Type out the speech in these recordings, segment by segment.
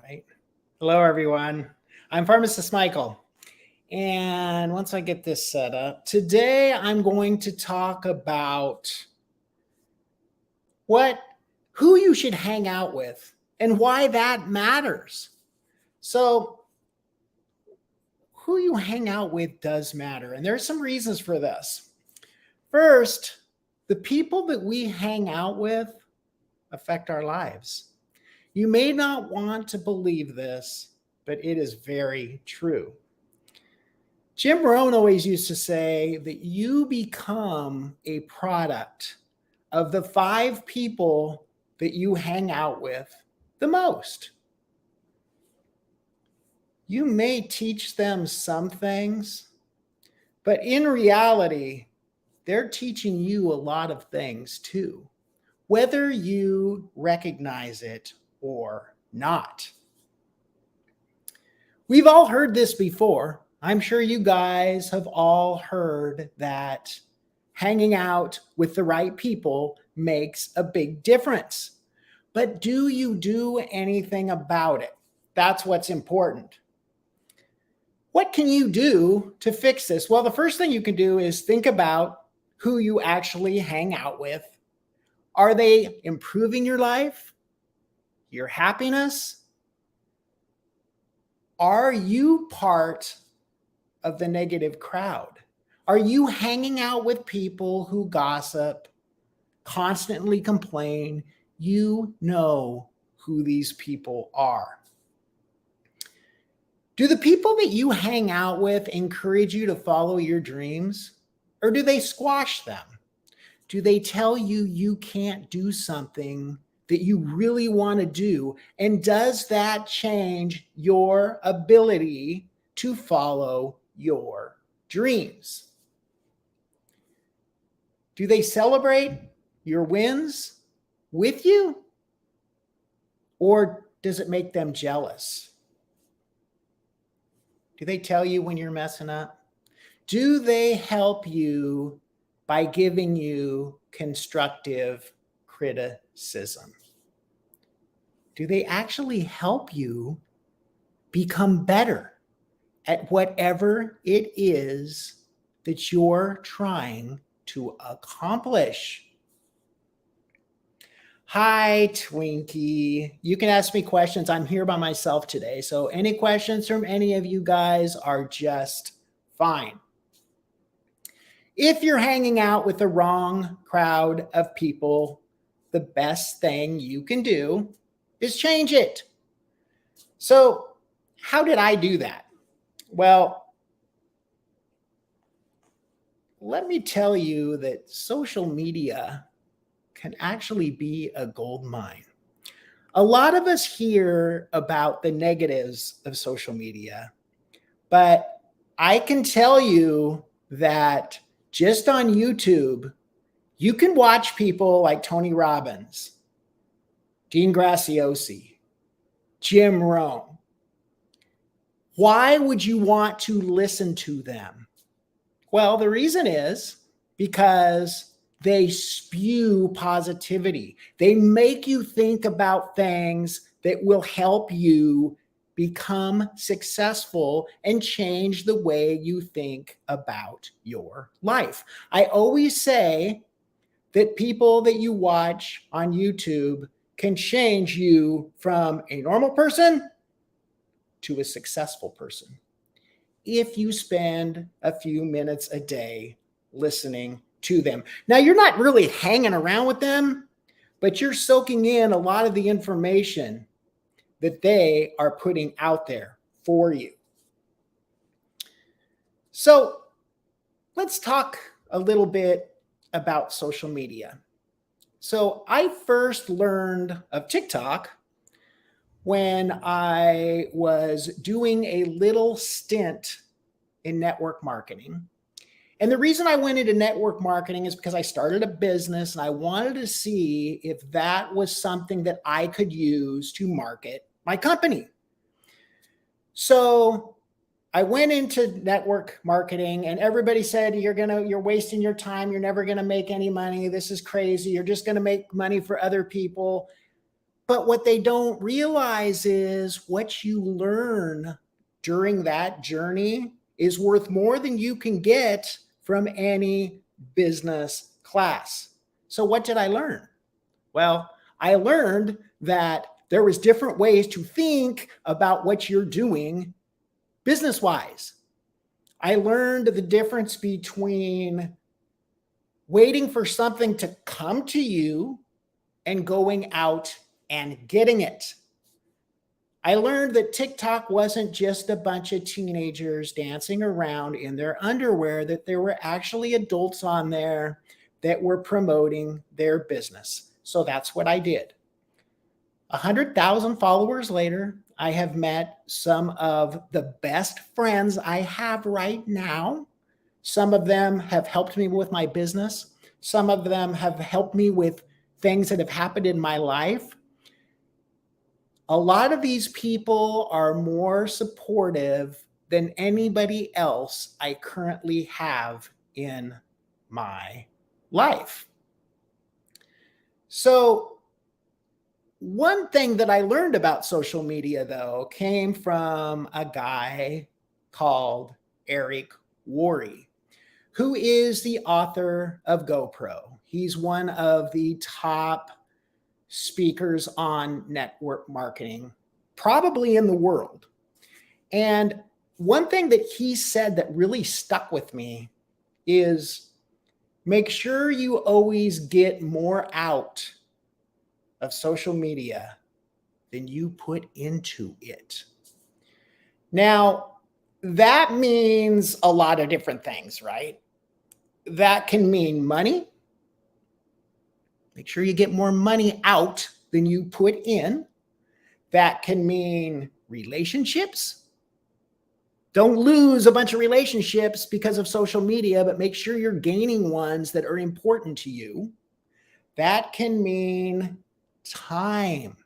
Right. Hello, everyone. I'm Pharmacist Michael. And once I get this set up, today I'm going to talk about what who you should hang out with and why that matters. So, who you hang out with does matter, and there's some reasons for this. First, the people that we hang out with affect our lives. You may not want to believe this, but it is very true. Jim Rohn always used to say that you become a product of the 5 people that you hang out with the most. You may teach them some things, but in reality, they're teaching you a lot of things too, whether you recognize it or not. We've all heard this before. I'm sure you guys have all heard that hanging out with the right people makes a big difference. But do you do anything about it? That's what's important. What can you do to fix this? Well, the first thing you can do is think about who you actually hang out with. Are they improving your life, your happiness? Are you part of the negative crowd? Are you hanging out with people who gossip, constantly complain? You know who these people are. Do the people that you hang out with encourage you to follow your dreams, or do they squash them? Do they tell you you can't do something that you really want to do? And does that change your ability to follow your dreams? Do they celebrate your wins with you? Or does it make them jealous? Do they tell you when you're messing up? Do they help you by giving you constructive criticism? Do they actually help you become better at whatever it is that you're trying to accomplish? Hi, Twinkie. You can ask me questions. I'm here by myself today. So any questions from any of you guys are just fine. If you're hanging out with the wrong crowd of people, the best thing you can do is change it. So how did I do that? Well, let me tell you that social media can actually be a gold mine. A lot of us hear about the negatives of social media, but I can tell you that just on YouTube, you can watch people like Tony Robbins, Dean Graziosi, Jim Rohn. Why would you want to listen to them? Well, the reason is because they spew positivity. They make you think about things that will help you become successful and change the way you think about your life. I always say that people that you watch on YouTube can change you from a normal person to a successful person if you spend a few minutes a day listening to them. Now, you're not really hanging around with them, but you're soaking in a lot of the information that they are putting out there for you. So let's talk a little bit about social media. So I first learned of TikTok when I was doing a little stint in network marketing. And the reason I went into network marketing is because I started a business and I wanted to see if that was something that I could use to market my company. So I went into network marketing and everybody said, you're wasting your time. You're never going to make any money. This is crazy. You're just going to make money for other people. But what they don't realize is what you learn during that journey is worth more than you can get from any business class. So what did I learn? Well, I learned that there was different ways to think about what you're doing business-wise. I learned the difference between waiting for something to come to you and going out and getting it. I learned that TikTok wasn't just a bunch of teenagers dancing around in their underwear, that there were actually adults on there that were promoting their business. So that's what I did. 100,000 followers later, I have met some of the best friends I have right now. Some of them have helped me with my business. Some of them have helped me with things that have happened in my life. A lot of these people are more supportive than anybody else I currently have in my life. So one thing that I learned about social media, though, came from a guy called Eric Worre, who is the author of GoPro. He's one of the top speakers on network marketing, probably in the world. And one thing that he said that really stuck with me is make sure you always get more out of social media than you put into it. Now, that means a lot of different things, right? That can mean money. Make sure you get more money out than you put in. That can mean relationships. Don't lose a bunch of relationships because of social media, but make sure you're gaining ones that are important to you. That can mean time.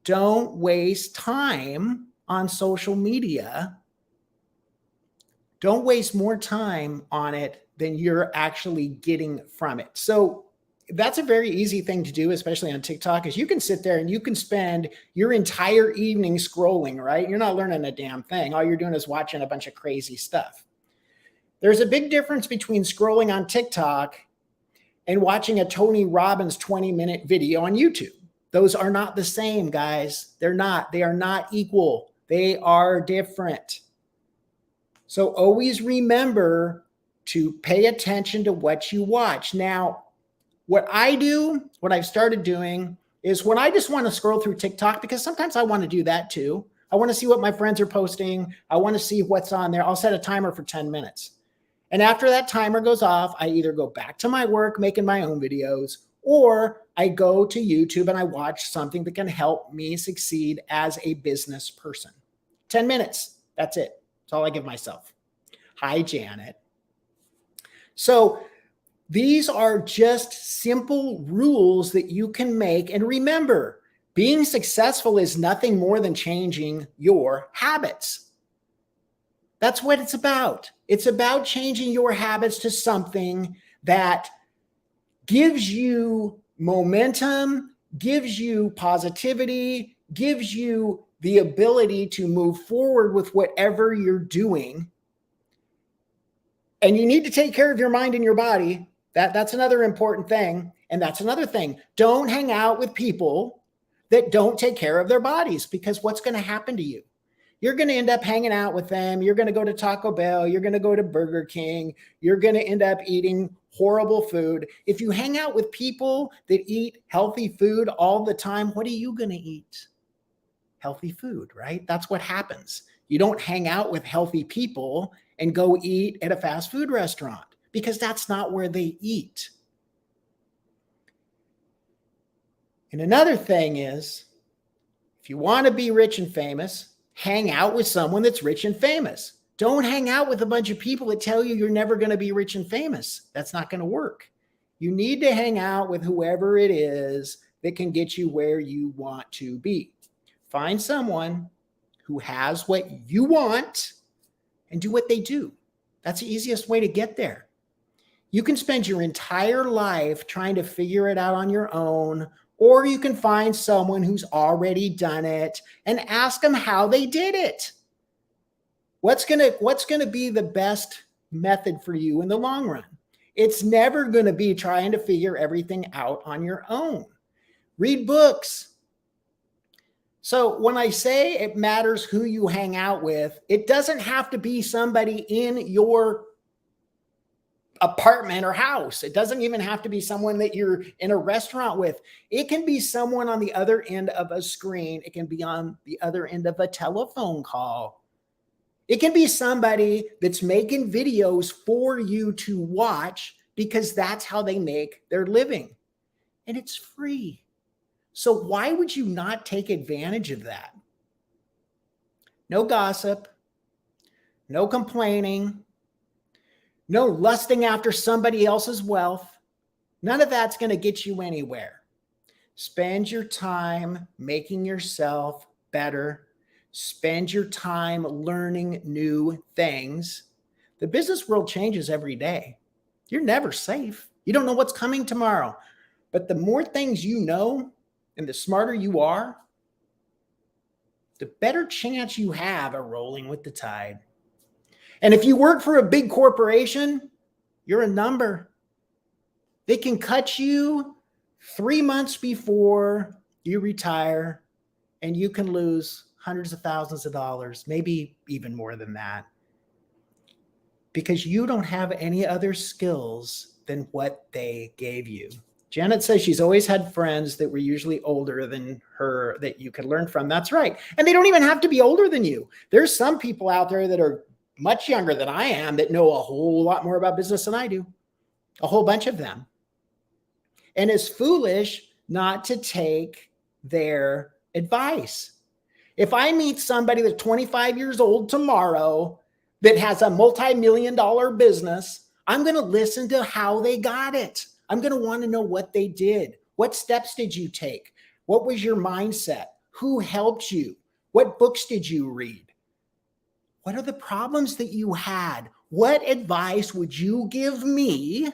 Don't waste time on social media. Don't waste more time on it than you're actually getting from it. So that's a very easy thing to do, especially on TikTok, is you can sit there and you can spend your entire evening scrolling, right? You're not learning a damn thing. All you're doing is watching a bunch of crazy stuff. There's a big difference between scrolling on TikTok and watching a Tony Robbins 20-minute video on YouTube. Those are not the same, guys. They're not. They are not equal. They are different. So always remember to pay attention to what you watch. Now, what I've started doing is when I just want to scroll through TikTok, because sometimes I want to do that too. I want to see what my friends are posting. I want to see what's on there. I'll set a timer for 10 minutes. And after that timer goes off, I either go back to my work making my own videos, or I go to YouTube and I watch something that can help me succeed as a business person. 10 minutes. That's it. That's all I give myself. Hi, Janet. So these are just simple rules that you can make. And remember, being successful is nothing more than changing your habits. That's what it's about. It's about changing your habits to something that gives you momentum, gives you positivity, gives you the ability to move forward with whatever you're doing. And you need to take care of your mind and your body. That's another important thing. And that's another thing. Don't hang out with people that don't take care of their bodies, because what's going to happen to you? You're going to end up hanging out with them. You're going to go to Taco Bell. You're going to go to Burger King. You're going to end up eating horrible food. If you hang out with people that eat healthy food all the time, what are you going to eat? Healthy food, right? That's what happens. You don't hang out with healthy people and go eat at a fast food restaurant, because that's not where they eat. And another thing is, if you want to be rich and famous, hang out with someone that's rich and famous. Don't hang out with a bunch of people that tell you you're never going to be rich and famous. That's not going to work. You need to hang out with whoever it is that can get you where you want to be. Find someone who has what you want and do what they do. That's the easiest way to get there. You can spend your entire life trying to figure it out on your own, Or you can find someone who's already done it and ask them how they did it. What's gonna be the best method for you in the long run? It's never going to be trying to figure everything out on your own. Read books. So when I say it matters who you hang out with, it doesn't have to be somebody in your apartment or house. It doesn't even have to be someone that you're in a restaurant with. It can be someone on the other end of a screen. It can be on the other end of a telephone call. It can be somebody that's making videos for you to watch because that's how they make their living. And it's free. So why would you not take advantage of that? No gossip, no complaining, no lusting after somebody else's wealth. None of that's going to get you anywhere. Spend your time making yourself better. Spend your time learning new things. The business world changes every day. You're never safe. You don't know what's coming tomorrow. But the more things you know and the smarter you are, the better chance you have of rolling with the tide. And if you work for a big corporation, you're a number. They can cut you 3 months before you retire, and you can lose hundreds of thousands of dollars, maybe even more than that, because you don't have any other skills than what they gave you. Janet says she's always had friends that were usually older than her that you could learn from. That's right. And they don't even have to be older than you. There's some people out there that are much younger than I am that know a whole lot more about business than I do. A whole bunch of them. And it's foolish not to take their advice. If I meet somebody that's 25 years old tomorrow that has a multi-million-dollar business, I'm going to listen to how they got it. I'm going to want to know what they did. What steps did you take? What was your mindset? Who helped you? What books did you read? What are the problems that you had? What advice would you give me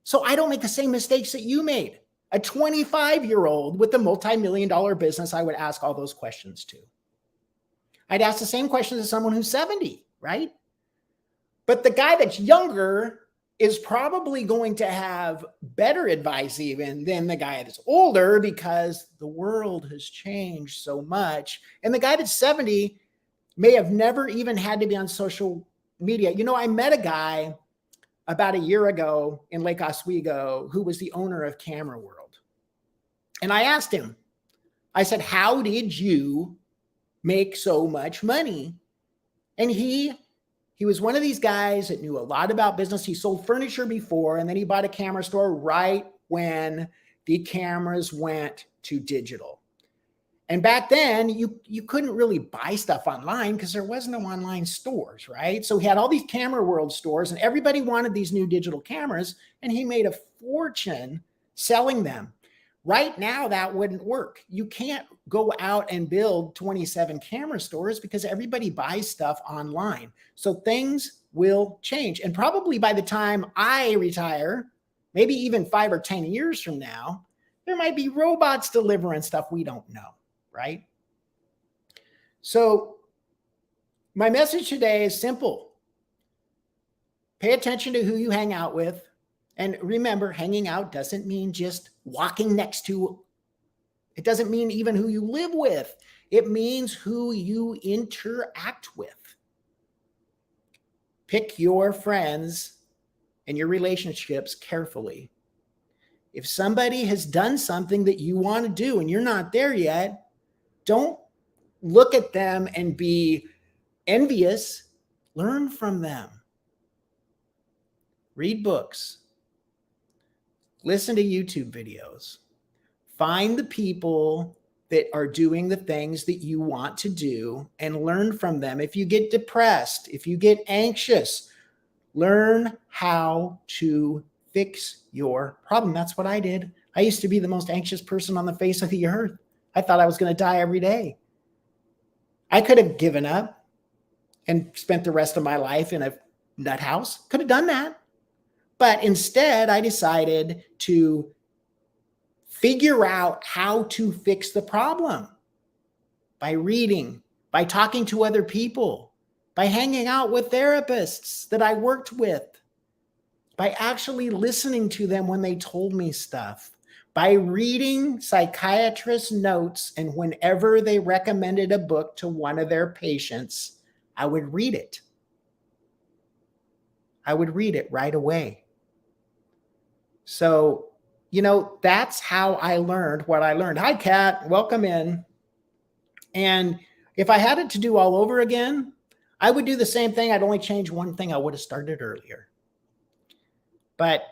so I don't make the same mistakes that you made? A 25-year-old with a multi-million-dollar business, I would ask all those questions to. I'd ask the same questions to someone who's 70, right? But the guy that's younger is probably going to have better advice even than the guy that's older because the world has changed so much. And the guy that's 70 may have never even had to be on social media. You know, I met a guy about a year ago in Lake Oswego who was the owner of Camera World. And I asked him, I said, how did you make so much money? And he was one of these guys that knew a lot about business. He sold furniture before, and then he bought a camera store right when the cameras went to digital. And back then, you couldn't really buy stuff online because there was no online stores, right? So he had all these Camera World stores, and everybody wanted these new digital cameras, and he made a fortune selling them. Right now, that wouldn't work. You can't go out and build 27 camera stores because everybody buys stuff online. So things will change. And probably by the time I retire, maybe even 5 or 10 years from now, there might be robots delivering stuff we don't know, right? So my message today is simple. Pay attention to who you hang out with. And remember, hanging out doesn't mean just walking next to. It doesn't mean even who you live with. It means who you interact with. Pick your friends and your relationships carefully. If somebody has done something that you want to do and you're not there yet, don't look at them and be envious. Learn from them. Read books. Listen to YouTube videos. Find the people that are doing the things that you want to do and learn from them. If you get depressed, if you get anxious, learn how to fix your problem. That's what I did. I used to be the most anxious person on the face of the earth. I thought I was going to die every day. I could have given up and spent the rest of my life in a nut house. Could have done that. But instead, I decided to figure out how to fix the problem by reading, by talking to other people, by hanging out with therapists that I worked with, by actually listening to them when they told me stuff, by reading psychiatrist notes, and whenever they recommended a book to one of their patients, I would read it. I would read it right away. So, that's how I learned what I learned. Hi, Kat. Welcome in. And if I had it to do all over again, I would do the same thing. I'd only change one thing. I would have started earlier. But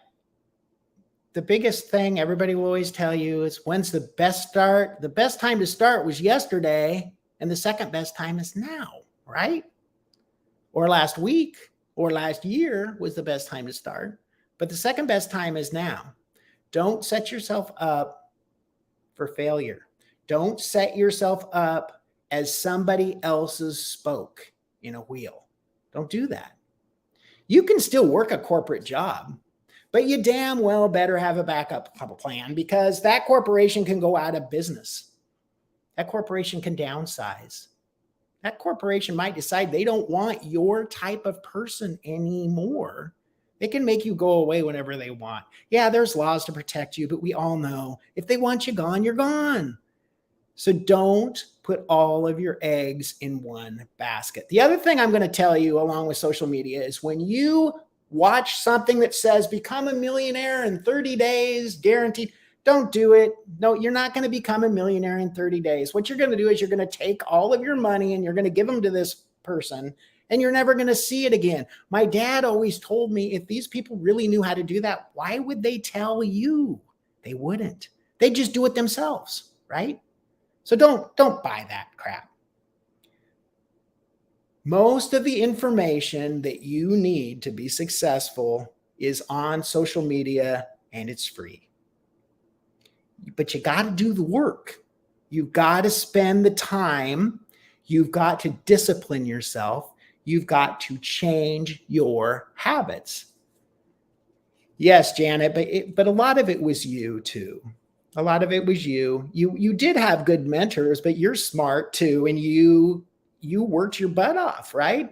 the biggest thing everybody will always tell you is, when's the best start? The best time to start was yesterday, and the second best time is now, right? Or last week or last year was the best time to start. But the second best time is now. Don't set yourself up for failure. Don't set yourself up as somebody else's spoke in a wheel. Don't do that. You can still work a corporate job, but you damn well better have a backup plan, because that corporation can go out of business. That corporation can downsize. That corporation might decide they don't want your type of person anymore. They can make you go away whenever they want. Yeah, there's laws to protect you, but we all know if they want you gone, you're gone. So don't put all of your eggs in one basket. The other thing I'm going to tell you along with social media is, when you watch something that says become a millionaire in 30 days, guaranteed, don't do it. No, you're not going to become a millionaire in 30 days. What you're going to do is you're going to take all of your money and you're going to give them to this person, and you're never going to see it again. My dad always told me, if these people really knew how to do that, why would they tell you? They wouldn't. They'd just do it themselves, right? So don't buy that crap. Most of the information that you need to be successful is on social media, and it's free. But you got to do the work. You've got to spend the time. You've got to discipline yourself. You've got to change your habits. Yes, Janet, but a lot of it was you too. A lot of it was you. You did have good mentors, but you're smart too, and you worked your butt off, right?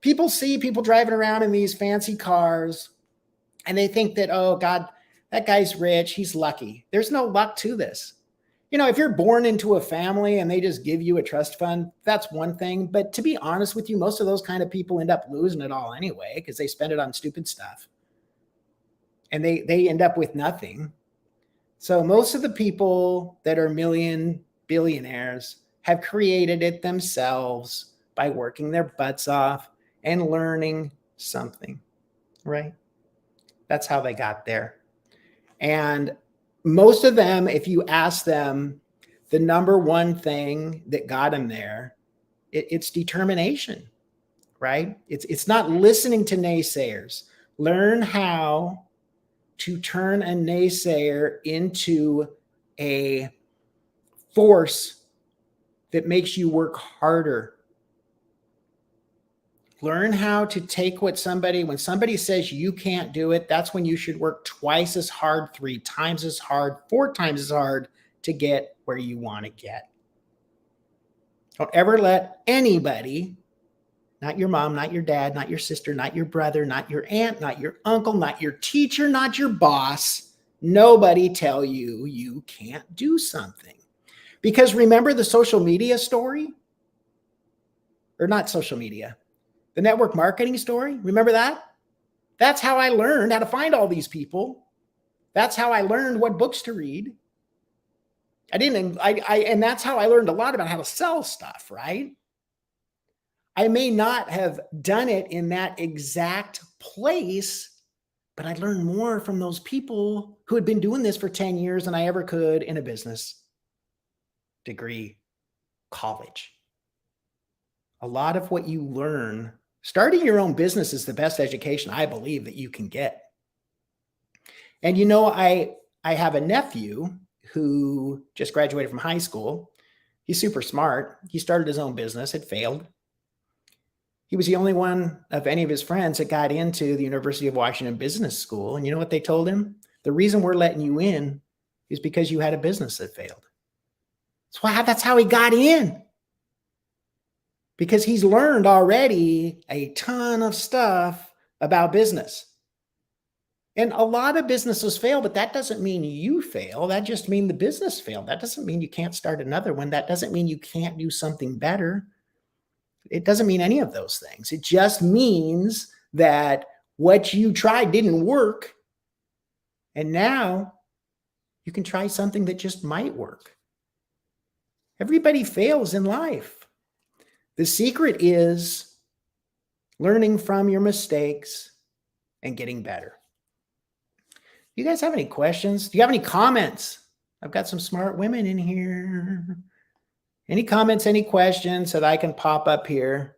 People see people driving around in these fancy cars, and they think that, oh God, that guy's rich, he's lucky. There's no luck to this. If you're born into a family and they just give you a trust fund, that's one thing. But to be honest with you, most of those kind of people end up losing it all anyway, because they spend it on stupid stuff. And they end up with nothing. So most of the people that are billionaires have created it themselves by working their butts off and learning something, right? That's how they got there. And most of them, if you ask them the number one thing that got them there, it's determination, right? It's not listening to naysayers. Learn how to turn a naysayer into a force that makes you work harder. Learn how to take when somebody says you can't do it, that's when you should work twice as hard, 3 times as hard, 4 times as hard to get where you want to get. Don't ever let anybody, not your mom, not your dad, not your sister, not your brother, not your aunt, not your uncle, not your teacher, not your boss, nobody tell you you can't do something. Because remember the social media story? Or not social media, the network marketing story? Remember that? That's how I learned how to find all these people. That's how I learned what books to read. And that's how I learned a lot about how to sell stuff, right? I may not have done it in that exact place, but I learned more from those people who had been doing this for 10 years than I ever could in a business degree, college. A lot of what you learn, starting your own business is the best education I believe that you can get. And I have a nephew who just graduated from high school. He's super smart. He started his own business, had failed. He was the only one of any of his friends that got into the University of Washington Business School. And you know what they told him? The reason we're letting you in is because you had a business that failed. That's how he got in. Because he's learned already a ton of stuff about business. And a lot of businesses fail, but that doesn't mean you fail. That just means the business failed. That doesn't mean you can't start another one. That doesn't mean you can't do something better. It doesn't mean any of those things. It just means that what you tried didn't work. And now you can try something that just might work. Everybody fails in life. The secret is learning from your mistakes and getting better. You guys have any questions? Do you have any comments? I've got some smart women in here. Any comments, any questions that I can pop up here?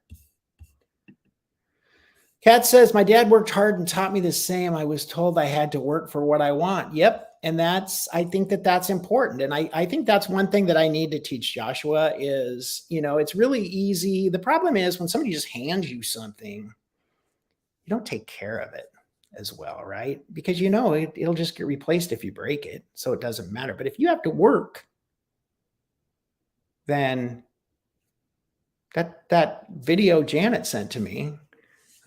Kat says, my dad worked hard and taught me the same. I was told I had to work for what I want. Yep. And I think that's important. And I think that's one thing that I need to teach Joshua is, it's really easy. The problem is when somebody just hands you something, you don't take care of it as well, right? Because it'll just get replaced if you break it. So it doesn't matter. But if you have to work, then that video Janet sent to me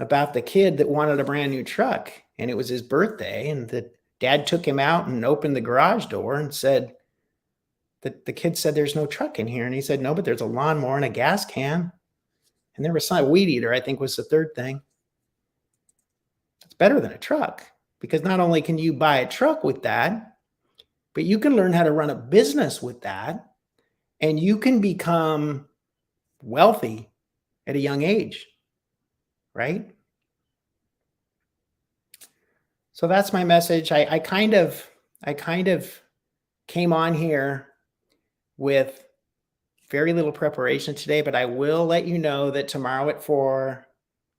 about the kid that wanted a brand new truck, and it was his birthday, and the dad took him out and opened the garage door and said that the kid said, there's no truck in here. And he said, no, but there's a lawnmower and a gas can. And there was some weed eater, I think was the third thing. It's better than a truck because not only can you buy a truck with that, but you can learn how to run a business with that, and you can become wealthy at a young age, right? So that's my message. I kind of came on here with very little preparation today, but I will let you know that tomorrow at 4,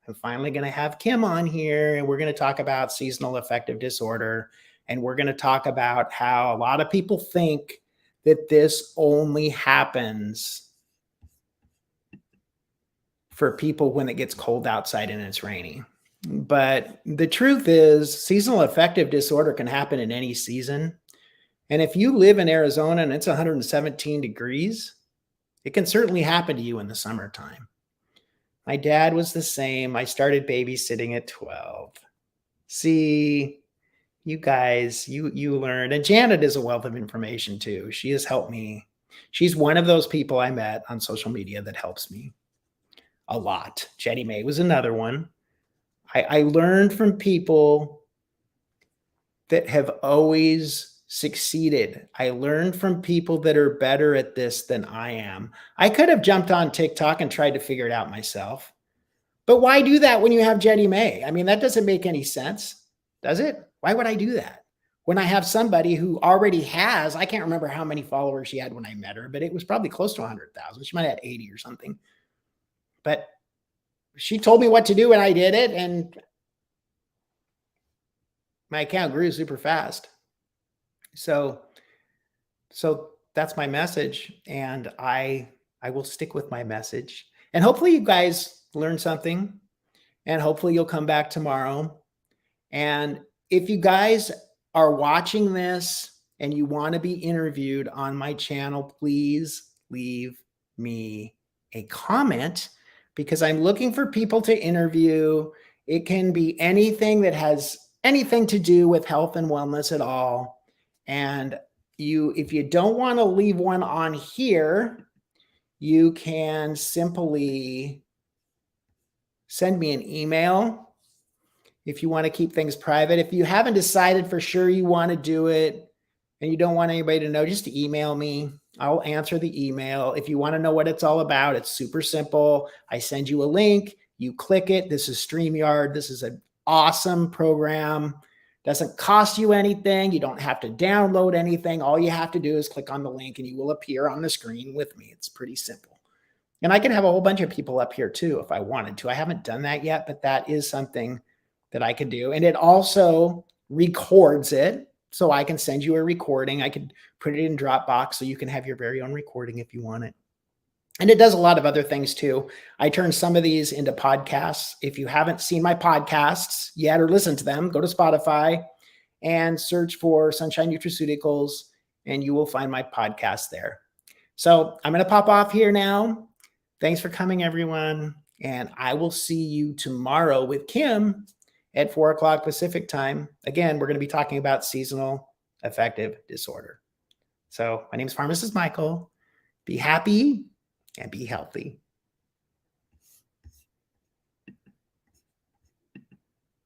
I'm finally going to have Kim on here, and we're going to talk about seasonal affective disorder. And we're going to talk about how a lot of people think that this only happens for people when it gets cold outside and it's rainy. But the truth is, seasonal affective disorder can happen in any season. And if you live in Arizona and it's 117 degrees, it can certainly happen to you in the summertime. My dad was the same. I started babysitting at 12. See, you guys, you learned. And Janet is a wealth of information too. She has helped me. She's one of those people I met on social media that helps me a lot. Jenny May was another one. I learned from people that have always succeeded. I learned from people that are better at this than I am. I could have jumped on TikTok and tried to figure it out myself. But why do that when you have Jenny May? I mean, that doesn't make any sense, does it? Why would I do that when I have somebody who already has, I can't remember how many followers she had when I met her, but it was probably close to 100,000. She might have had 80 or something. But she told me what to do and I did it, and my account grew super fast. So that's my message, and I will stick with my message. And hopefully you guys learn something, and hopefully you'll come back tomorrow. And if you guys are watching this and you want to be interviewed on my channel, please leave me a comment, because I'm looking for people to interview. It can be anything that has anything to do with health and wellness at all. And if you don't want to leave one on here, you can simply send me an email if you want to keep things private. If you haven't decided for sure you want to do it and you don't want anybody to know, just email me. I'll answer the email. If you want to know what it's all about, it's super simple. I send you a link, you click it. This is StreamYard. This is an awesome program. Doesn't cost you anything. You don't have to download anything. All you have to do is click on the link and you will appear on the screen with me. It's pretty simple. And I can have a whole bunch of people up here too if I wanted to. I haven't done that yet, but that is something that I can do. And it also records it. So I can send you a recording. I could put it in Dropbox so you can have your very own recording if you want it. And it does a lot of other things too. I turn some of these into podcasts. If you haven't seen my podcasts yet or listened to them, go to Spotify and search for Sunshine Nutraceuticals and you will find my podcast there. So I'm going to pop off here now. Thanks for coming, everyone. And I will see you tomorrow with Kim at 4 o'clock Pacific time. Again, we're going to be talking about seasonal affective disorder. So my name is Pharmacist Michael. Be happy and be healthy.